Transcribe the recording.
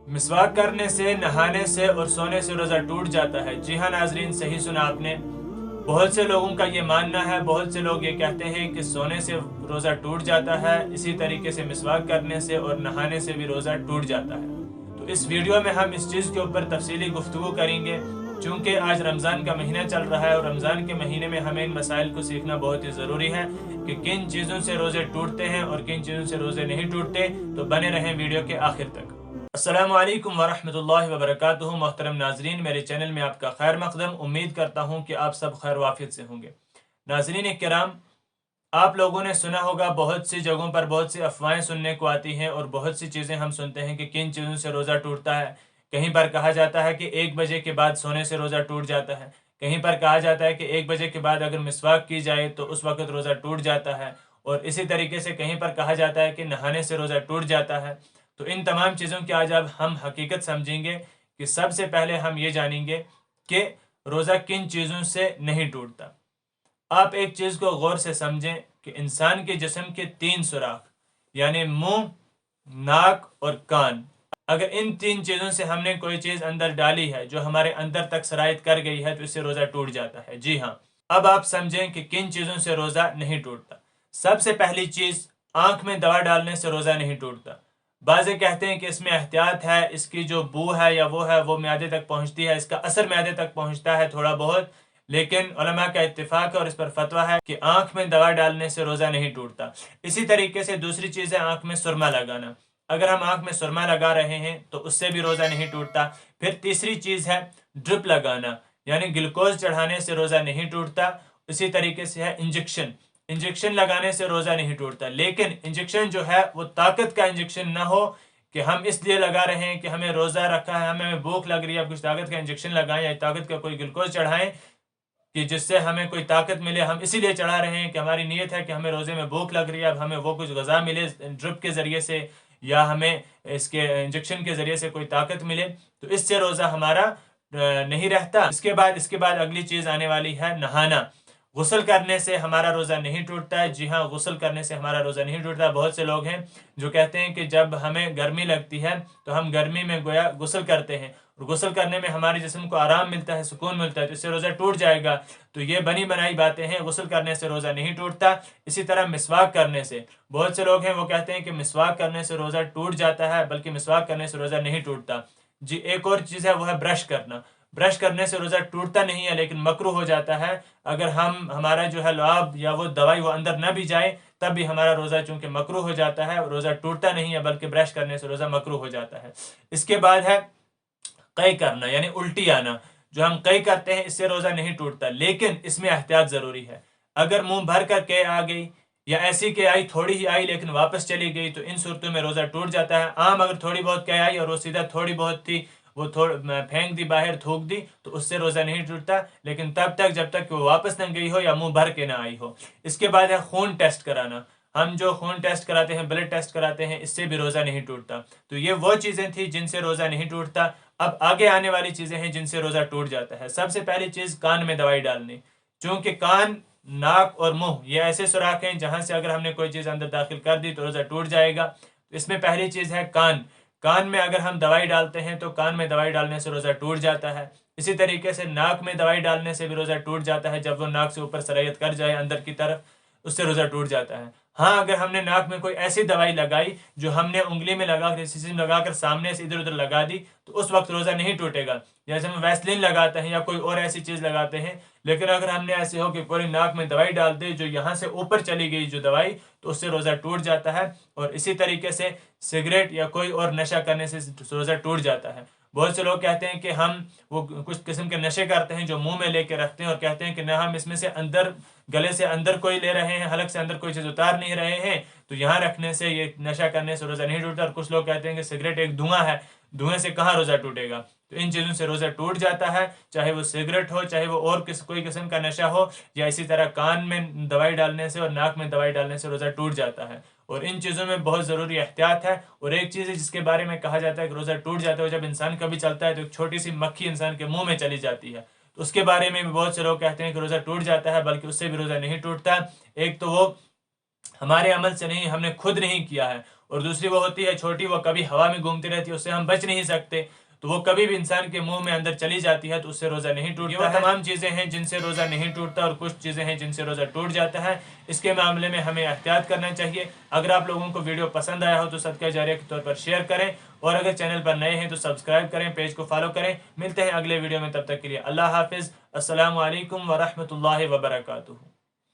मिसवाक करने से, नहाने से और सोने से रोज़ा टूट जाता है। जी हाँ नाजरीन, सही सुना आपने। बहुत से लोगों का ये मानना है, बहुत से लोग ये कहते हैं कि सोने से रोज़ा टूट जाता है, इसी तरीके से मिसवाक करने से और नहाने से भी रोज़ा टूट जाता है। तो इस वीडियो में हम इस चीज़ के ऊपर तफसीली गुफ्तगू करेंगे। चूँकि आज रमज़ान का महीना चल रहा है और रमज़ान के महीने में हमें इन मसाइल को सीखना बहुत ही ज़रूरी है कि किन चीज़ों से रोज़े टूटते हैं और किन चीज़ों से रोज़े नहीं टूटते। तो बने रहें वीडियो के आखिर तक। अस्सलामु अलैकुम वरहमतुल्लाहि वबरकातुहू। मोहतरम नाजरीन, मेरे चैनल में आपका खैर मकदम। उम्मीद करता हूँ कि आप सब खैर वाफियत से होंगे। नाजरीन किराम, आप लोगों ने सुना होगा बहुत सी जगहों पर बहुत सी अफवाहें सुनने को आती हैं और बहुत सी चीज़ें हम सुनते हैं कि किन चीज़ों से रोज़ा टूटता है। कहीं पर कहा जाता है कि 1 बजे के बाद सोने से रोज़ा टूट जाता है। कहीं पर कहा जाता है कि 1 बजे के बाद अगर मिसवाक की जाए तो उस वक्त रोज़ा टूट जाता है। और इसी तरीके से कहीं पर कहा जाता है कि नहाने से रोज़ा टूट जाता है। तो इन तमाम चीज़ों की आज अब हम हकीकत समझेंगे कि सबसे पहले हम ये जानेंगे कि रोज़ा किन चीज़ों से नहीं टूटता। आप एक चीज़ को गौर से समझें कि इंसान के जिस्म के 3 सुराख यानी मुंह, नाक और कान, अगर इन 3 चीज़ों से हमने कोई चीज़ अंदर डाली है जो हमारे अंदर तक सरायत कर गई है तो इससे रोज़ा टूट जाता है। जी हाँ, अब आप समझें कि किन चीज़ों से रोज़ा नहीं टूटता। सबसे पहली चीज़, आँख में दवा डालने से रोज़ा नहीं टूटता। बाज़े कहते हैं कि इसमें एहतियात है, इसकी जो बू है या वो है वो म्यादे तक पहुँचती है, इसका असर म्यादे तक पहुँचता है थोड़ा बहुत, लेकिन उलमा का इत्तिफाक है और इस पर फतवा है कि आँख में दवा डालने से रोज़ा नहीं टूटता। इसी तरीके से दूसरी चीज़ है आँख में सुरमा लगाना। अगर हम आँख में सुरमा लगा रहे हैं तो उससे भी रोज़ा नहीं टूटता। फिर तीसरी चीज़ है ड्रिप लगाना, यानी ग्लूकोज चढ़ाने से रोज़ा नहीं टूटता। इसी तरीके से है इंजेक्शन, इंजेक्शन लगाने से रोज़ा नहीं टूटता। लेकिन इंजेक्शन जो है वो ताकत का इंजेक्शन ना हो कि हम इसलिए लगा रहे हैं कि हमें रोज़ा रखा है, हमें भूख लग रही है, अब कुछ ताकत का इंजेक्शन लगाएं या ताकत का कोई ग्लूकोज चढ़ाएं कि जिससे हमें कोई ताकत मिले। हम इसीलिए चढ़ा रहे हैं कि हमारी नीयत है कि हमें रोज़े में भूख लग रही है, अब हमें वो कुछ ग़ज़ा मिले ड्रिप के ज़रिए से या हमें इसके इंजेक्शन के ज़रिए से कोई ताकत मिले, तो इससे रोज़ा हमारा नहीं रहता। इसके बाद अगली चीज़ आने वाली है नहाना। गुस्ल करने से हमारा रोज़ा नहीं टूटता है। जी हाँ, गुस्ल करने से हमारा रोज़ा नहीं टूटता। बहुत से लोग हैं जो कहते हैं कि जब हमें गर्मी लगती है तो हम गर्मी में गोया गुस्ल करते हैं और गुस्ल करने में हमारे जिस्म को आराम मिलता है, सुकून मिलता है, तो इससे रोज़ा टूट जाएगा। तो ये बनी बनाई बातें हैं, गुस्ल करने से रोज़ा नहीं टूटता। इसी तरह मिसवाक करने से बहुत से लोग हैं वो कहते हैं कि मिसवाक करने से रोज़ा टूट जाता है, बल्कि मिसवाक करने से रोज़ा नहीं टूटता। जी, एक और चीज़ है वो है ब्रश करना। ब्रश करने से रोज़ा टूटता नहीं है लेकिन मकरूह हो जाता है। अगर हमारा जो है लुआब या वो दवाई वो अंदर न भी जाए तब भी हमारा रोज़ा चूँकि मकरूह हो जाता है, रोज़ा टूटता नहीं है बल्कि ब्रश करने से रोज़ा मकरूह हो जाता है। इसके बाद है कई करना, यानी उल्टी आना। जो हम कई करते हैं इससे रोज़ा नहीं टूटता, लेकिन इसमें एहतियात ज़रूरी है। अगर मुंह भर कर के आ गई या ऐसी के आई, थोड़ी ही आई लेकिन वापस चली गई, तो इन सूरतों में रोज़ा टूट जाता है। आम अगर थोड़ी बहुत के आई और वो सीधा थोड़ी बहुत थी, वो फेंक दी बाहर, थूक दी, तो उससे रोज़ा नहीं टूटता, लेकिन तब तक जब तक वो वापस न गई हो या मुंह भर के ना आई हो। इसके बाद है खून टेस्ट कराना। हम जो खून टेस्ट कराते हैं, ब्लड टेस्ट कराते हैं, इससे भी रोज़ा नहीं टूटता। तो ये वो चीज़ें थी जिनसे रोज़ा नहीं टूटता। अब आगे आने वाली चीज़ें हैं जिनसे रोज़ा टूट जाता है। सबसे पहली चीज़ कान में दवाई डालनी। चूँकि कान, नाक और मुंह ये ऐसे सुराख हैं जहाँ से अगर हमने कोई चीज़ अंदर दाखिल कर दी तो रोज़ा टूट जाएगा। तो इसमें पहली चीज़ है कान। कान में अगर हम दवाई डालते हैं तो कान में दवाई डालने से रोज़ा टूट जाता है। इसी तरीके से नाक में दवाई डालने से भी रोज़ा टूट जाता है। जब वो नाक से ऊपर सरायत कर जाए अंदर की तरफ, उससे रोज़ा टूट जाता है। हाँ, अगर हमने नाक में कोई ऐसी दवाई लगाई जो हमने उंगली में लगा कर, किसी में लगा कर सामने से इधर उधर लगा दी, तो उस वक्त रोज़ा नहीं टूटेगा। जैसे हम वैसलीन लगाते हैं या कोई और ऐसी चीज़ लगाते हैं। लेकिन अगर हमने ऐसे हो कि पूरी नाक में दवाई डाल दी जो यहाँ से ऊपर चली गई जो दवाई, तो उससे रोज़ा टूट जाता है। और इसी तरीके से सिगरेट या कोई और नशा करने से रोज़ा टूट जाता है। बहुत से लोग कहते हैं कि हम वो कुछ किस्म के नशे करते हैं जो मुंह में लेके रखते हैं और कहते हैं कि ना हम इसमें से अंदर, गले से अंदर कोई ले रहे हैं, हलक से अंदर कोई चीज़ उतार नहीं रहे हैं, तो यहाँ रखने से, ये नशा करने से रोज़ा नहीं टूटता। और कुछ लोग कहते हैं कि सिगरेट एक धुआं है, धुएं से कहाँ रोज़ा टूटेगा। तो इन चीज़ों से रोज़ा टूट जाता है, चाहे वो सिगरेट हो, चाहे वो और कोई किस्म का नशा हो, या इसी तरह कान में दवाई डालने से और नाक में दवाई डालने से रोज़ा टूट जाता है। और इन चीज़ों में बहुत ज़रूरी एहतियात है। और एक चीज़ है जिसके बारे में कहा जाता है कि रोज़ा टूट जाता है, जब इंसान कभी चलता है तो एक छोटी सी मक्खी इंसान के मुंह में चली जाती है, तो उसके बारे में भी बहुत से लोग कहते हैं कि रोज़ा टूट जाता है, बल्कि उससे भी रोज़ा नहीं टूटता। एक तो वो हमारे अमल से नहीं, हमने खुद नहीं किया है, اور دوسری وہ ہوتی ہے چھوٹی، وہ کبھی ہوا میں گھومتی رہتی ہے، اس سے ہم بچ نہیں سکتے، تو وہ کبھی بھی انسان کے منہ میں اندر چلی جاتی ہے تو اس سے روزہ نہیں ٹوٹتا ہے۔ تمام چیزیں ہیں جن سے روزہ نہیں ٹوٹتا، اور کچھ چیزیں ہیں جن سے روزہ ٹوٹ جاتا ہے، اس کے معاملے میں ہمیں احتیاط کرنا چاہیے۔ اگر آپ لوگوں کو ویڈیو پسند آیا ہو تو صدقہ جاریہ کے طور پر شیئر کریں، اور اگر چینل پر نئے ہیں تو سبسکرائب کریں، پیج کو فالو کریں۔ ملتے ہیں اگلے ویڈیو میں، تب تک کے لیے اللہ حافظ۔ السلام علیکم ورحمۃ اللہ وبرکاتہ۔